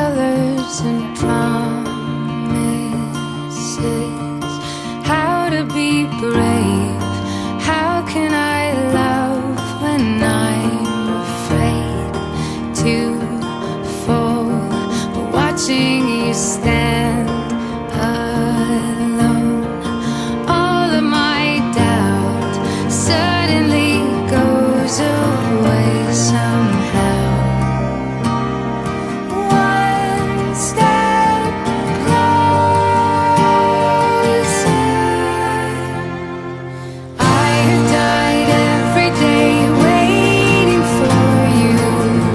colors and promises. How to be brave, how can I love when I'm afraid to fall? But watching you stand alone, all of my doubt suddenly goes away somehow. One step closer. I have died every day waiting for you.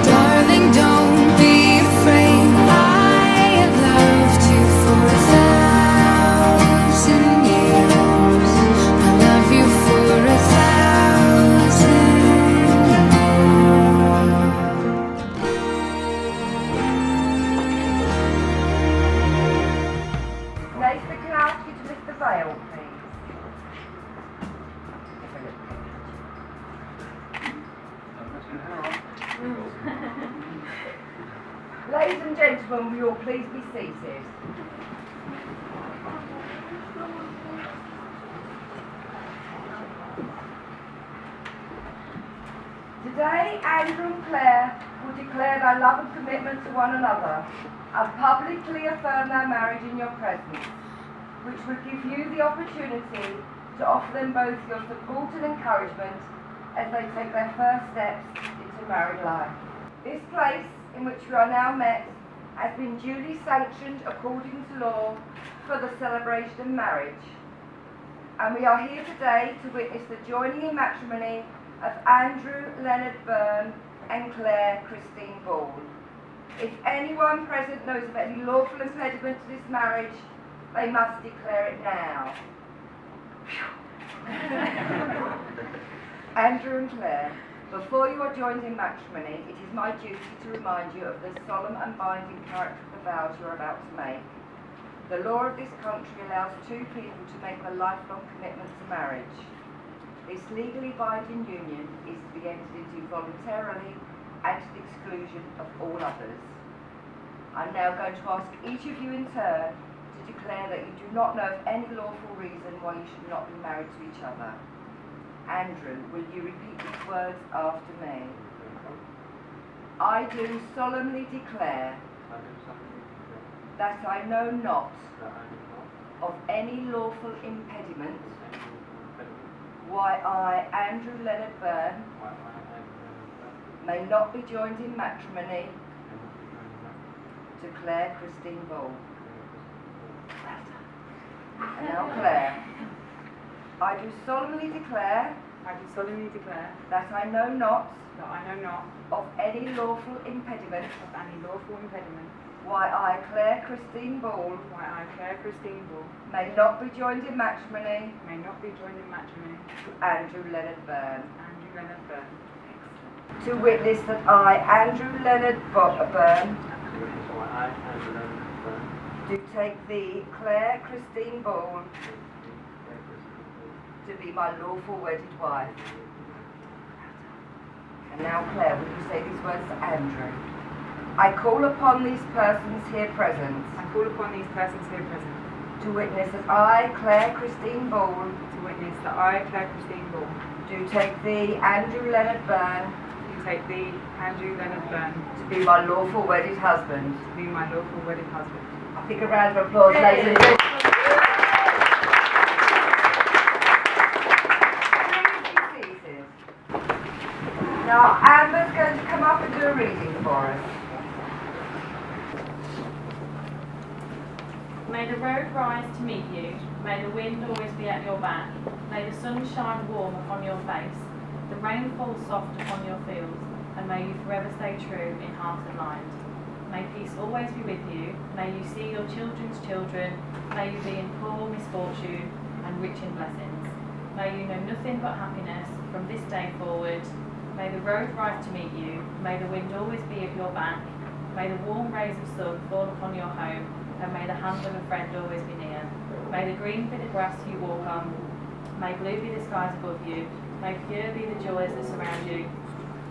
Darling, don't be afraid. I have loved you for 1,000 years. I love you for 1,000 Nathan, can I ask you to lift the veil, please? Ladies and gentlemen, will you all please be seated? Today, Andrew and Clare will declare their love and commitment to one another and publicly affirm their marriage in your presence, which would give you the opportunity to offer them both your support and encouragement as they take their first steps into married life. This place in which we are now met has been duly sanctioned according to law for the celebration of marriage, and we are here today to witness the joining in matrimony of Andrew Leonard Byrne and Clare Christine Ball. If anyone present knows of any lawful impediment to this marriage, they must declare it now. Andrew and Clare, before you are joined in matrimony, it is my duty to remind you of the solemn and binding character of the vows you are about to make. The law of this country allows two people to make a lifelong commitment to marriage. This legally binding union is to be entered into voluntarily and to the exclusion of all others. I'm now going to ask each of you in turn to declare that you do not know of any lawful reason why you should not be married to each other. Andrew, will you repeat these words after me? I do solemnly declare that I know not of any lawful impediment why I, Andrew Leonard Byrne, may not be joined in matrimony to Clare Christine Ball. And now Clare. I do solemnly declare that I know not of any lawful impediment why I, Clare Christine Ball, may not be joined in matrimony to Andrew Leonard Byrne. To witness that I, Andrew Leonard Byrne, do take thee, Clare Christine Ball, to be my lawful wedded wife. And now, Clare, will you say these words to Andrew? I call upon these persons here present to witness that I, Clare Christine Ball, do take thee, Andrew Leonard Byrne, to be my lawful wedded husband. I think a round of applause, ladies and gentlemen. Now, Amber's going to come up and do a reading for us. May the road rise to meet you. May the wind always be at your back. May the sun shine warm upon your face. The rain fall soft upon your fields. And may you forever stay true in heart and mind. May peace always be with you. May you see your children's children. May you be in poor misfortune and rich in blessings. May you know nothing but happiness from this day forward. May the road rise to meet you. May the wind always be at your back. May the warm rays of sun fall upon your home. And may the hand of a friend always be near. May the green be the grass you walk on. May blue be the skies above you. May pure be the joys that surround you.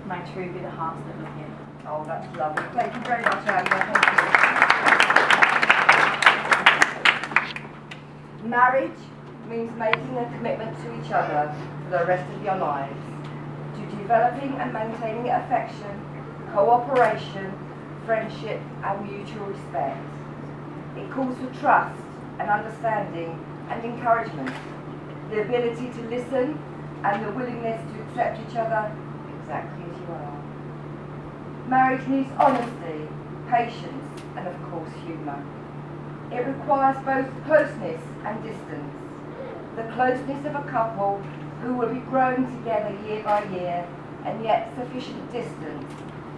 May true be the hearts that love you. Oh, that's lovely. Thank you very much, Amber. Thank you. Marriage means making a commitment to each other for the rest of your lives, to developing and maintaining affection, cooperation, friendship and mutual respect. It calls for trust and understanding and encouragement, the ability to listen and the willingness to accept each other exactly as you are. Marriage needs honesty, patience and of course humour. It requires both closeness and distance. The closeness of a couple who will be growing together year by year, and yet sufficient distance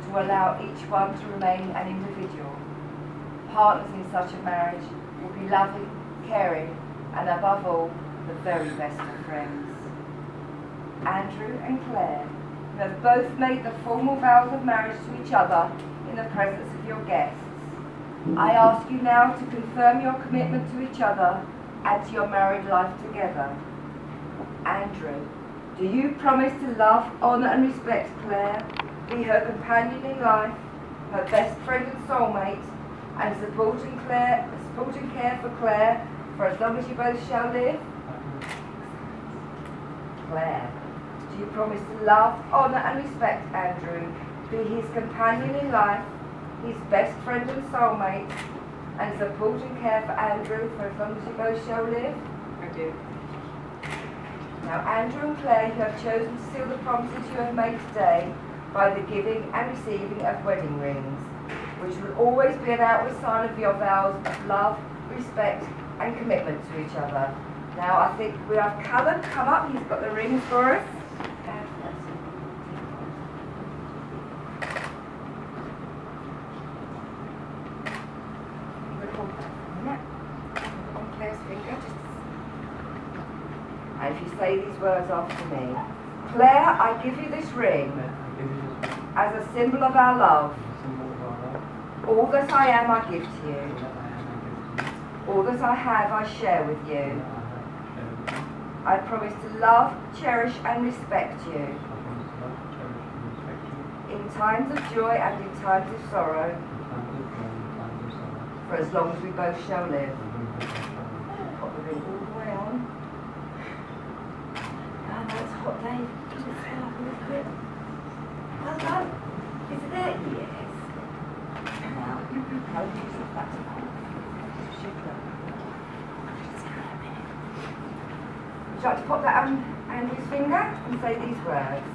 to allow each one to remain an individual. Partners in such a marriage will be loving, caring, and above all, the very best of friends. Andrew and Clare, you have both made the formal vows of marriage to each other in the presence of your guests. I ask you now to confirm your commitment to each other and to your married life together. Andrew, do you promise to love, honour and respect Clare, be her companion in life, her best friend and soulmate, and support and care for Clare for as long as you both shall live? Clare, do you promise to love, honour and respect Andrew, be his companion in life, his best friend and soulmate, and support and care for Andrew for as long as you both shall live? I do. Now, Andrew and Clare, you have chosen to seal the promises you have made today by the giving and receiving of wedding rings, which will always be an outward sign of your vows of love, respect, and commitment to each other. Now, I think we have Callum come up. He's got the rings for us. On Clare's finger, and if you say these words after me. Clare, I give you this ring as a symbol of our love. All that I am, I give to you. All that I have, I share with you. I promise to love, cherish and respect you. In times of joy and in times of sorrow. For as long as we both shall live. Put the ring all the way on. Oh, no, it's hot, Dave. Just stand up a little bit. Well done. Is it there? Yes. Now, how do you set that to would you like to pop that on Andrew's finger and say these words?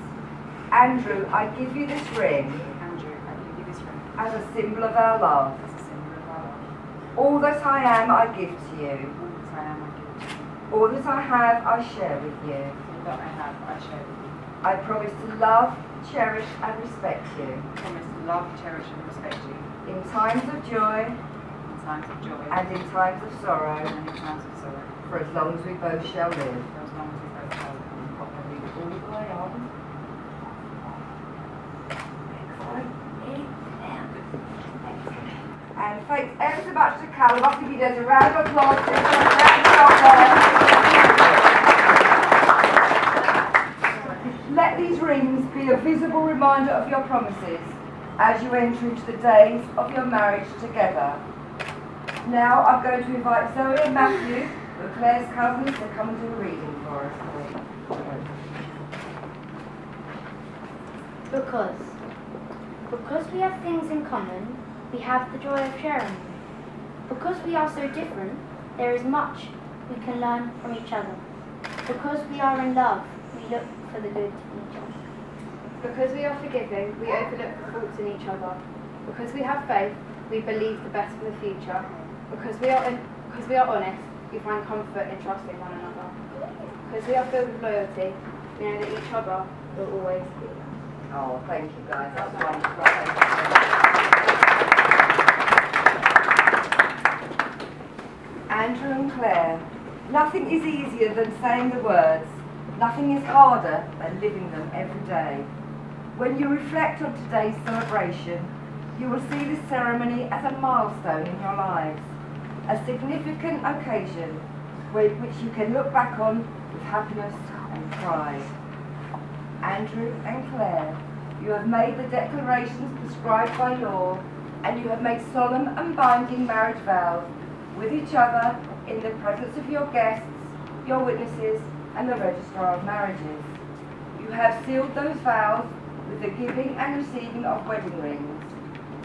Andrew, I give you this ring. Andrew, I give you this ring. As a symbol of our love. As a symbol of our love. All that I am, I give to you. All that I am, I give to you. All that I have, I share with you. All that I have, I share with you. I promise to love, cherish and respect you. I promise to love, cherish and respect you. In times of joy. In times of joy. And in times of sorrow. And in times of sorrow. For as long as we both shall live. For as long as we both shall live. Pop the ring all the way on. And thanks ever so much to Callum. I think he does a round of applause. Let these rings be a visible reminder of your promises as you enter into the days of your marriage together. Now I'm going to invite Zoe and Matthew, the Clare's cousins, to come and do a reading for us. Because we have things in common, we have the joy of sharing them. Because we are so different, there is much we can learn from each other. Because we are in love, we look for the good in each other. Because we are forgiving, we overlook the faults in each other. Because we have faith, we believe the best for the future. Because we are honest, we find comfort in trusting one another. Because we are filled with loyalty, we know that each other will always be there. Oh, thank you guys, that's wonderful. Thank you. Andrew and Clare, nothing is easier than saying the words. Nothing is harder than living them every day. When you reflect on today's celebration, you will see this ceremony as a milestone in your lives, a significant occasion which you can look back on with happiness and pride. Andrew and Clare, you have made the declarations prescribed by law, and you have made solemn and binding marriage vows with each other in the presence of your guests, your witnesses, and the Registrar of Marriages. You have sealed those vows with the giving and receiving of wedding rings.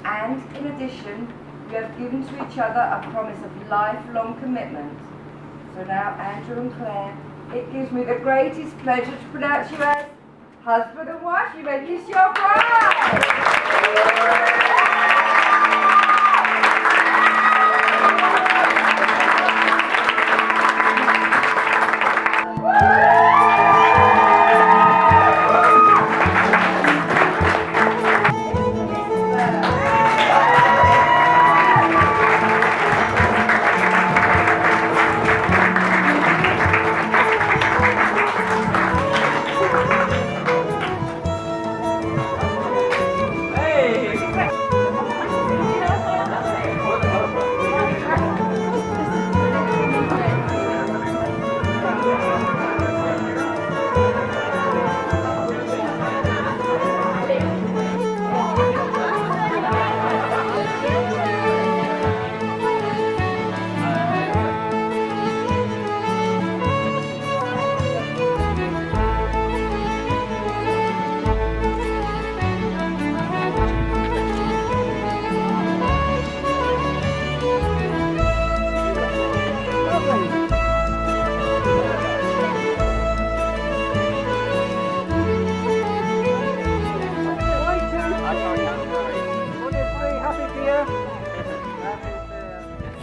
And in addition, you have given to each other a promise of lifelong commitment. So now, Andrew and Claire, it gives me the greatest pleasure to pronounce you as husband and wife. You may kiss your bride.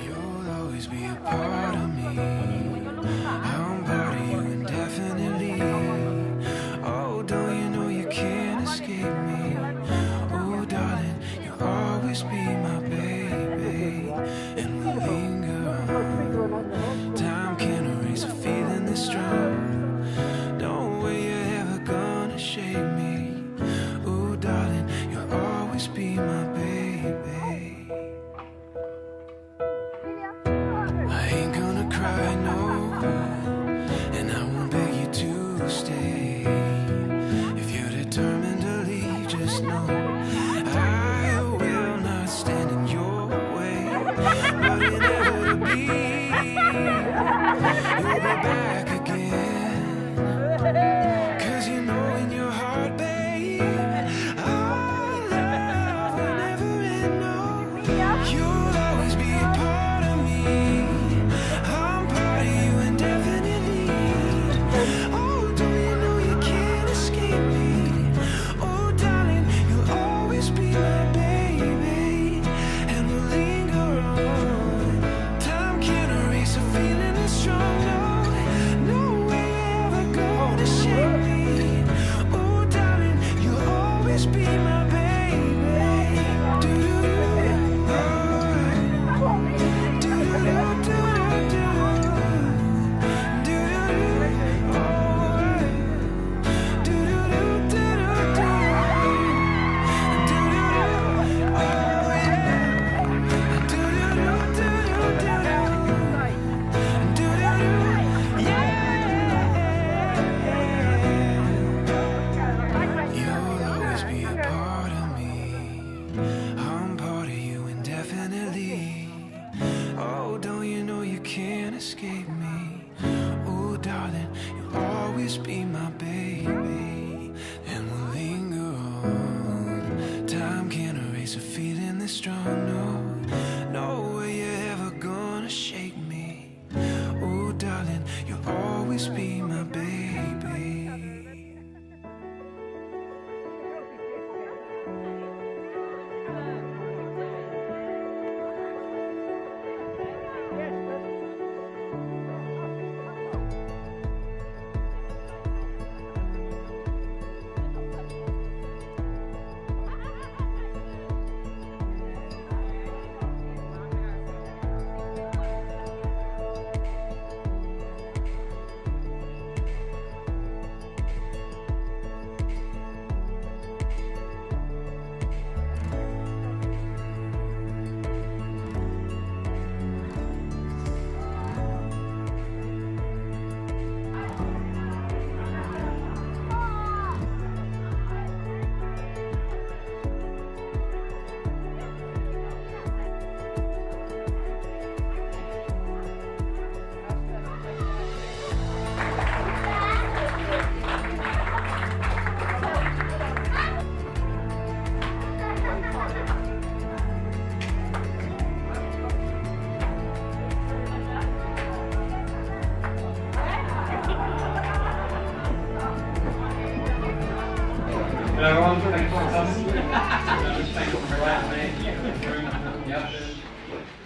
You'll always be a part of me. I'm part of you indefinitely. Oh, don't you know you can't escape me? Oh, darling, you'll always be my baby. And we'll linger on. Time can't erase a feeling this strong. No way you're ever gonna shake me. Oh, darling, you'll always be my baby. I ain't gonna cry, no, and I won't beg you to stay. If you're determined to leave, just know I will not stand in your way. But inevitably, you'll be back again. 'Cause you know in your heart, babe, our love will never end, no. You'll always be a part of me. I'm part of you indefinitely. Oh, don't you know you can't escape me? Oh, darling, you'll always be my baby. And we'll linger on. Time can't erase a feeling that's strong, no. No way you're ever gonna shake me. Oh, darling, you'll always be my baby. Do-do-do, You'll always be a part of me. I'm part of you indefinitely. Oh, don't you know you can't escape me? Oh, darling, you'll always be my baby. And we'll linger on. Time can't erase a feeling this strong, no. No way you're ever gonna shake me. Oh, darling, you'll always be my baby.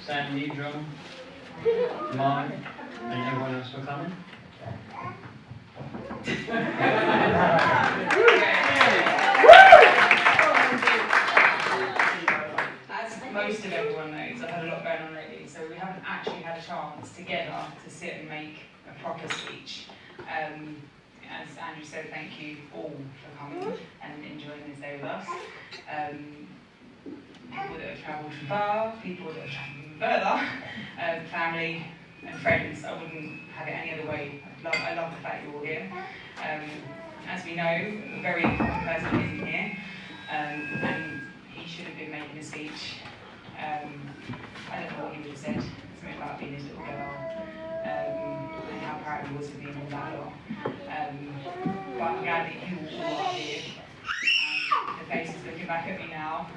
Sam, you drum, Mark, and everyone else for coming. As most of everyone knows, I've had a lot going on lately, so we haven't actually had a chance together to sit and make a proper speech. As Andrew said, thank you all for coming and enjoying this day with us. People that have travelled from far, people that have travelled further, family and friends. I wouldn't have it any other way. I love the fact you're all here. As we know, a very important person isn't here, and he should have been making a speech. I don't know what he would have said, something about being his little girl, and how proud he was of being all that lot. But I'm glad that you all are here. The face is looking back at me now.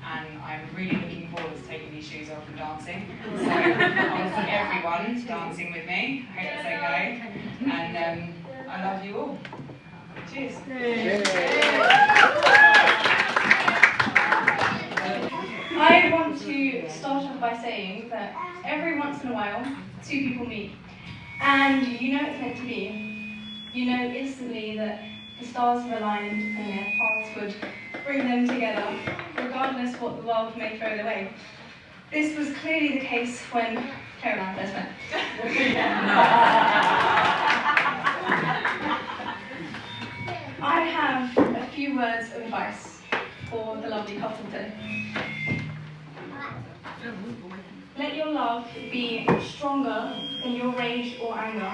And I'm really looking forward to taking these shoes off and dancing. So I want to see everyone dancing with me. I hope that's okay. And I love you all. Cheers. I want to start off by saying that every once in a while, two people meet. And you know it's meant to be. You know instantly that the stars have aligned and their paths would bring them together, regardless what the world may throw their way. This was clearly the case when Clare and I first met. I have a few words of advice for the lovely couple today. Let your love be stronger than your rage or anger.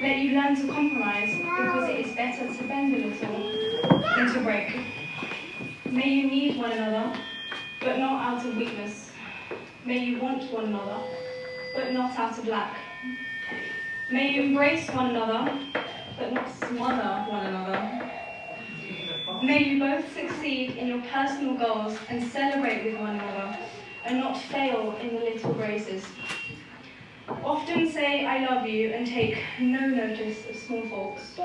Let you learn to compromise, because it is better to bend a little than to break. May you need one another, but not out of weakness. May you want one another, but not out of lack. May you embrace one another, but not smother one another. May you both succeed in your personal goals and celebrate with one another, and not fail in the little graces. Often say I love you and take no notice of small faults.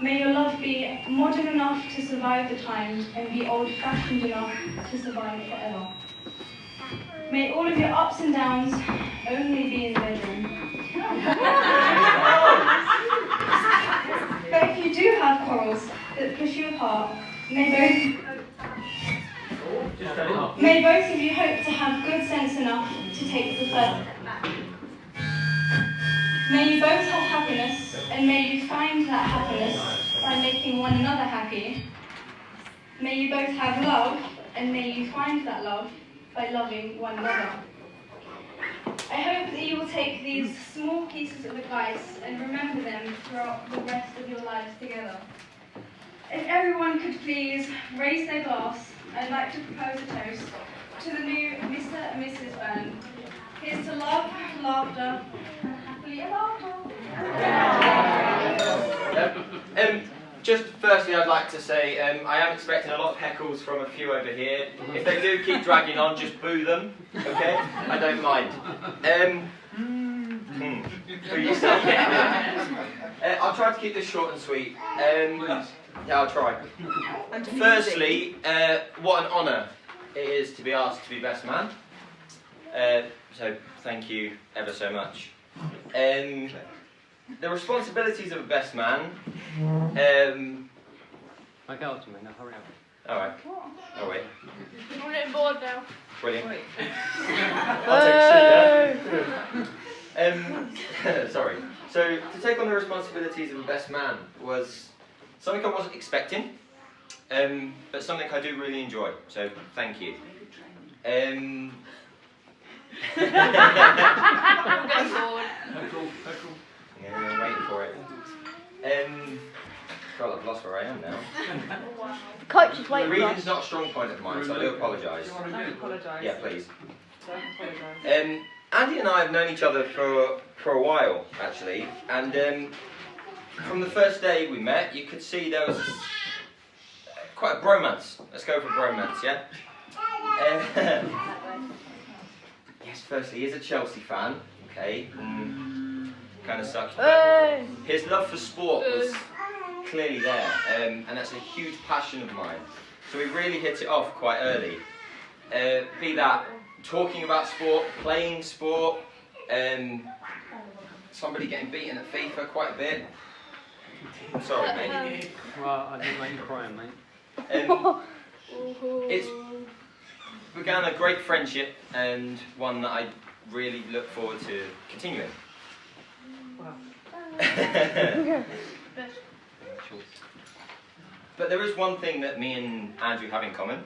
May your love be modern enough to survive the time and be old-fashioned enough to survive forever. May all of your ups and downs only be in the bedroom. But if you do have quarrels that push you apart, may both of you hope to have good sense enough to take the first step back. May you both have happiness, and may you find that happiness by making one another happy. May you both have love, and may you find that love by loving one another. I hope that you will take these small pieces of advice and remember them throughout the rest of your lives together. If everyone could please raise their glass, I'd like to propose a toast to the new Mr. and Mrs. Byrne. Here's to love, laughter, and happily ever after. Just firstly, I'd like to say I am expecting a lot of heckles from a few over here. If they do keep dragging on, just boo them, okay? I don't mind. Boo yourself. I'll try to keep this short and sweet. Yeah, I'll try. Firstly, what an honour it is to be asked to be best man. So thank you ever so much. The responsibilities of a best man. Okay, to me now, hurry up. Alright. Oh wait. We're getting bored now. Brilliant. I'll take a seat. Sorry. So to take on the responsibilities of a best man was something I wasn't expecting, but something I do really enjoy. So thank you. I'm getting bored. Yeah, I'm waiting for it. God, I've lost where I am now. Coach is waiting for Reading's us. not a strong point of mine, so I do apologise. Don't apologise. Yeah, please. Don't apologise. Andy and I have known each other for a while, actually, and from the first day we met, you could see there was quite a bromance. Let's go for bromance, yeah? Yes, firstly, he's a Chelsea fan, okay? Kind of sucks, but his love for sport was clearly there, and that's a huge passion of mine. So we really hit it off quite early. Be that talking about sport, playing sport, somebody getting beaten at FIFA quite a bit. I'm sorry, mate. Well, I didn't make you cry, mate. It's began a great friendship and one that I really look forward to continuing. But there is one thing that me and Andrew have in common,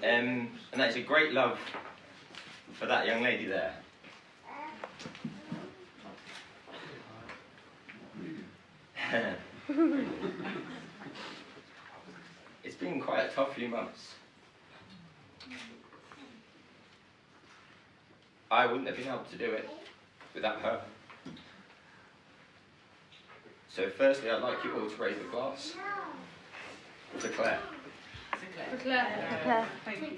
and that is a great love for that young lady there. It's been quite a tough few months. I wouldn't have been able to do it without her. So firstly, I'd like you all to raise a glass for Claire. For Claire. Thank you.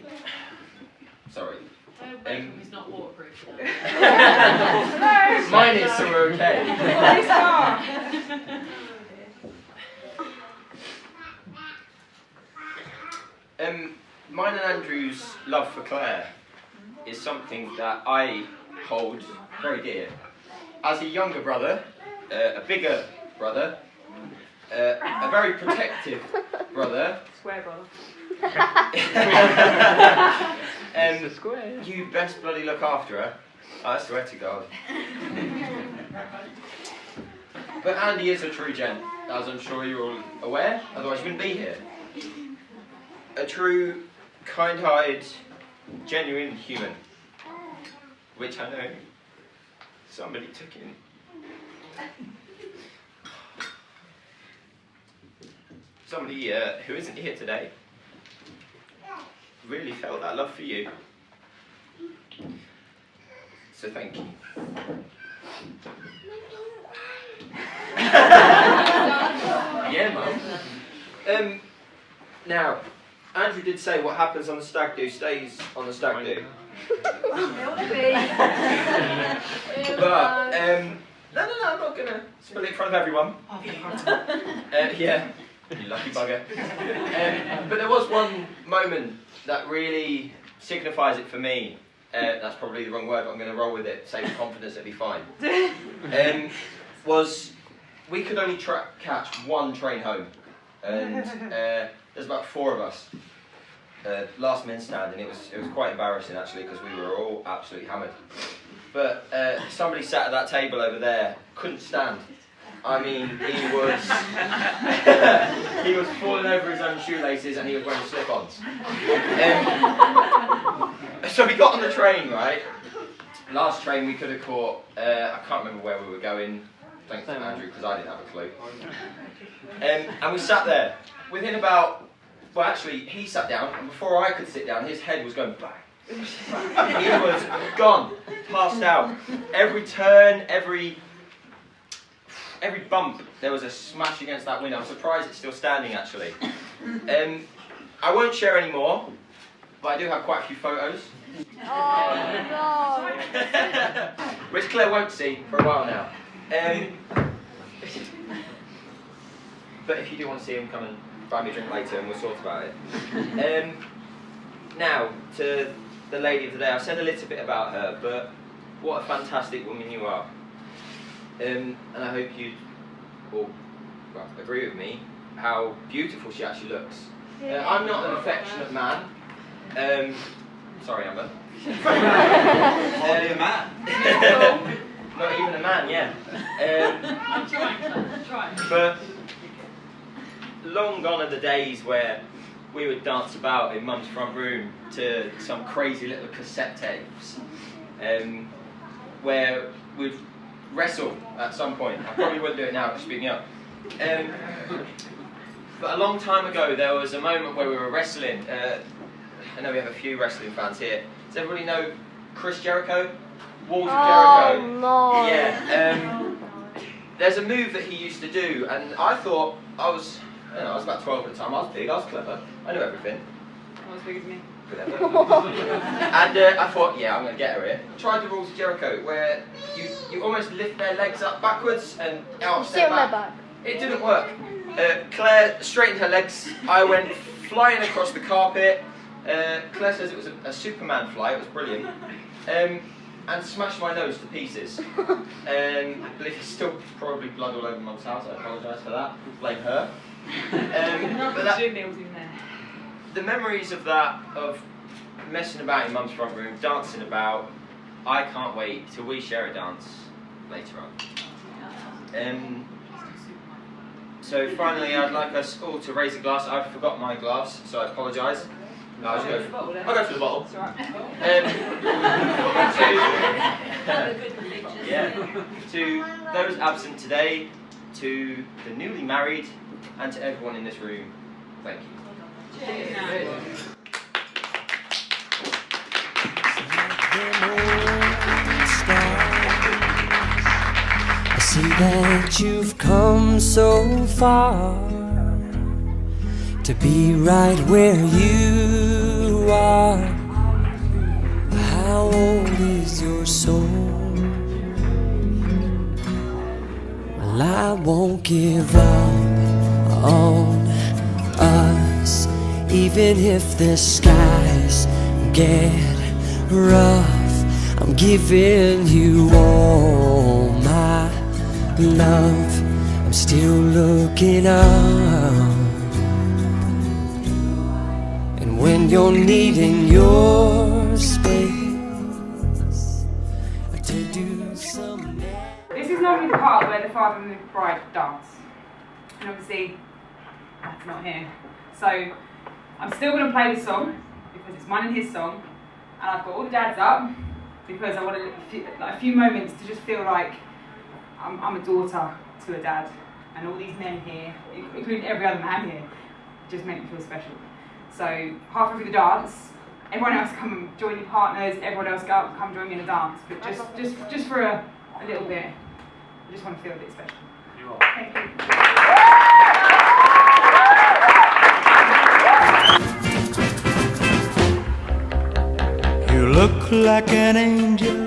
Sorry. It's not waterproof. Mine is, so we're okay. Mine and Andrew's love for Claire is something that I hold very dear. As a younger brother, a bigger brother, a very protective brother. Swear brother. You best bloody look after her. I swear to God. But Andy is a true gent, as I'm sure you're all aware, otherwise you wouldn't be here. A true, kind-hearted, genuine human, which I know somebody took in. Somebody who isn't here today really felt that love for you. So thank you. Yeah, Mum. Now, Andrew did say what happens on the stag do stays on the stag do. But, no, I'm not going to spill it in front of everyone. Yeah, you lucky bugger. But there was one moment that really signifies it for me. That's probably the wrong word, but I'm going to roll with it. Save confidence, it'll be fine. Was we could only catch one train home. And there's about 4 of us. Last men standing. It was quite embarrassing actually because we were all absolutely hammered. But somebody sat at that table over there, couldn't stand. I mean, he was falling over his own shoelaces and he was wearing slip-ons. So we got on the train, right? Last train we could have caught. I can't remember where we were going. Thanks to Andrew because I didn't have a clue. And we sat there. Within about, well actually he sat down and before I could sit down his head was going bang. He was gone, passed out. Every turn, every bump there was a smash against that window. I'm surprised it's still standing actually. I won't share any more, but I do have quite a few photos. Oh no! Which Claire won't see for a while now. But if you do want to see him, come and buy me a drink later and we'll sort about it. Now, to the lady of the day, I've said a little bit about her, but what a fantastic woman you are. And I hope you all agree with me how beautiful she actually looks. I'm not an affectionate man. Sorry, Amber. Hardly a man. Not even a man, yeah. I'm trying. But long gone are the days where we would dance about in Mum's front room to some crazy little cassette tapes, where we'd wrestle at some point. I probably wouldn't do it now, speaking up. But a long time ago, there was a moment where we were wrestling. I know we have a few wrestling fans here. Does everybody know Chris Jericho? Walls of Jericho. Oh no! Yeah. There's a move that he used to do, and I thought I was about 12 at the time. I was big, I was clever, I knew everything. Not as big as me. Whatever. And I thought, yeah, I'm going to get her here. Tried the rules of Jericho, where you almost lift their legs up backwards and out Sit their on their back. back. It didn't work. Claire straightened her legs. I went flying across the carpet. Claire says it was a Superman fly. It was brilliant. And smashed my nose to pieces. I believe there's still probably blood all over Mum's house. I apologise for that. Blame her. The memories of that, of messing about in Mum's front room, dancing about, I can't wait till we share a dance later on. So finally, I'd like us all to raise a glass. I forgot my glass, so I apologise. I'll go for the bottle. To those absent today, to the newly married, and to everyone in this room, thank you. I see that you've come so far to be right where you are. How old is your soul? Well, I won't give up on us, even if the skies get rough. I'm giving you all my love. I'm still looking up. And when you're needing your space to do some. This is normally the part where the father and the bride dance. And obviously, that's not here. So, I'm still going to play the song, because it's mine and his song. And I've got all the dads up, because I want a few moments to just feel like I'm a daughter to a dad. And all these men here, including every other man here, just make me feel special. So, halfway through the dance, everyone else come and join your partners, everyone else come join me in the dance. But just for a little bit, I just want to feel a bit special. Thank you. You look like an angel,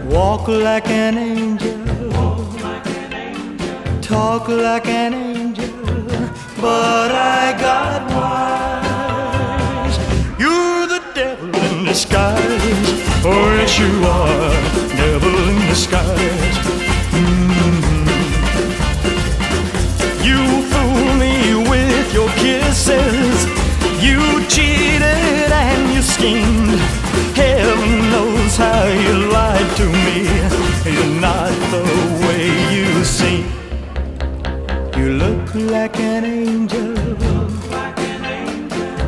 walk like an angel, talk like an angel, but I got wise. You're the devil in disguise. Oh yes you are, devil in disguise. You fool me with your kisses. You cheated and you schemed. Heaven knows how you lied to me. You're not the way you seem. You look like an angel,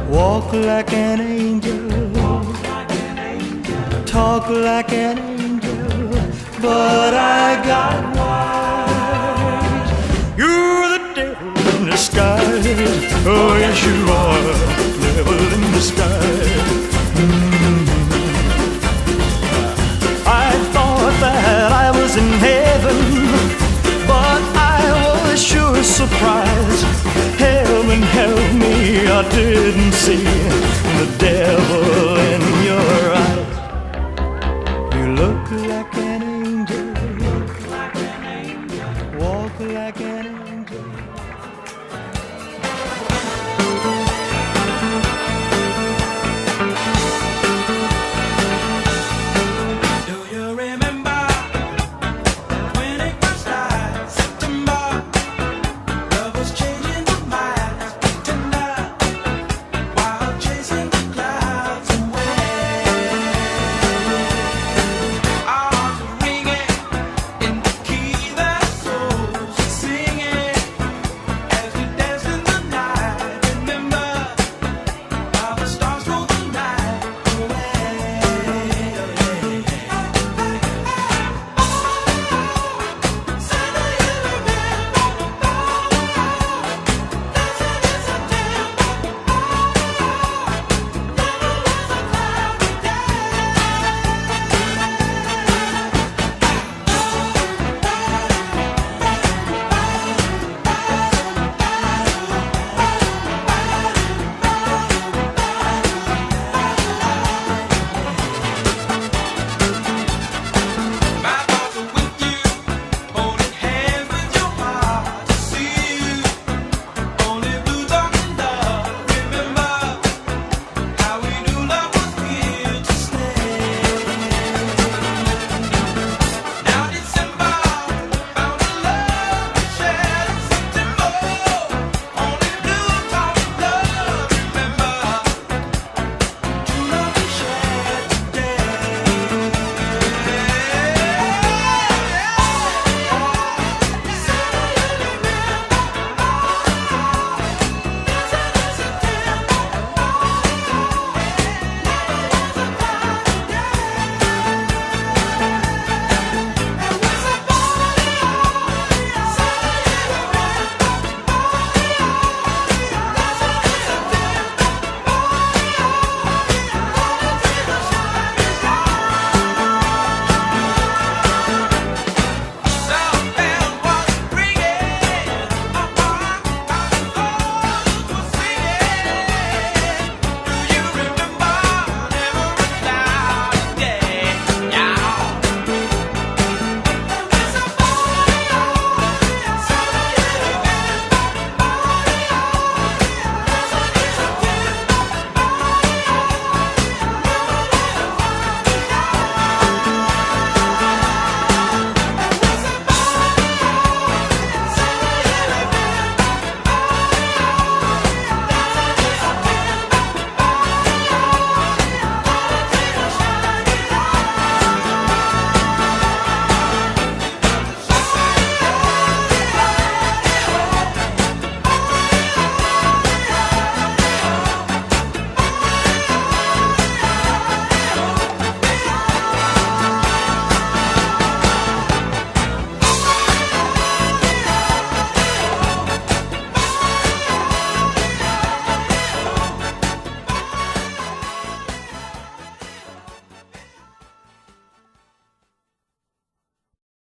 walk like an angel, talk like an angel, but I got wise. You're the devil in disguise. Oh yes you are, devil in disguise. I thought that I was in heaven, but I was sure surprised. Heaven help me, I didn't see